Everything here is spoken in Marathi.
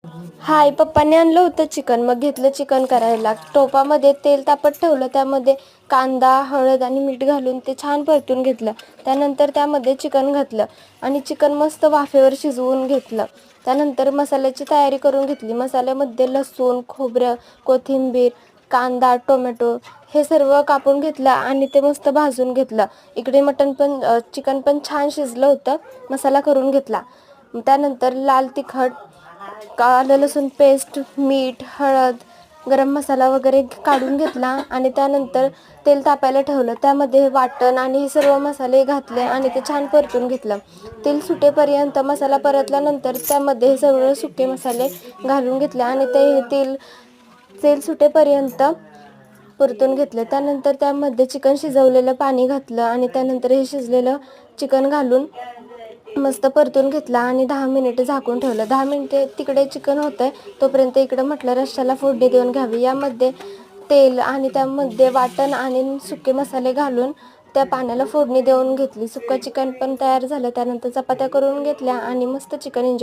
हाय, पप्पांनी आणलं होतं चिकन. मग घेतलं चिकन करायला. टोपामध्ये तेल तापत ठेवलं. त्यामध्ये कांदा, हळद आणि मीठ घालून ते छान परतून घेतलं. त्यानंतर त्यामध्ये चिकन घातलं आणि चिकन मस्त वाफेवर शिजवून घेतलं. त्यानंतर मसाल्याची तयारी करून घेतली. मसाल्यामध्ये लसूण, खोबरं, कोथिंबीर, कांदा, टोमॅटो हे सर्व कापून घेतलं आणि ते मस्त भाजून घेतलं. इकडे चिकन पण छान शिजलं होतं. मसाला करून घेतला. त्यानंतर लाल तिखट, आलं लसूण पेस्ट, मीठ, हळद, गरम मसाला वगैरे काढून घेतला आणि त्यानंतर तेल तापायला ठेवलं. त्यामध्ये वाटण आणि हे सर्व मसाले घातले आणि ते छान परतून घेतलं. तेल सुटेपर्यंत मसाला परतल्यानंतर त्यामध्ये हे सर्व सुके मसाले घालून घेतले आणि ते तेल सुटेपर्यंत परतून घेतलं. त्यानंतर त्यामध्ये चिकन शिजवलेलं पाणी घातलं आणि त्यानंतर हे शिजलेलं चिकन घालून मस्त परतून घेतला आणि 10 मिनिटे झाकून ठेवलं. 10 मिनिटे तिकडे चिकन होतंय तोपर्यंत इकडे म्हटलं रश्श्याला फोडणी देऊन घ्यावी. यामध्ये तेल आणि त्यामध्ये वाटण आणि सुके मसाले घालून त्या पाण्याला फोडणी देऊन घेतली. सुकं चिकन पण तयार झालं. त्यानंतर चपात्या करून घेतल्या आणि मस्त चिकन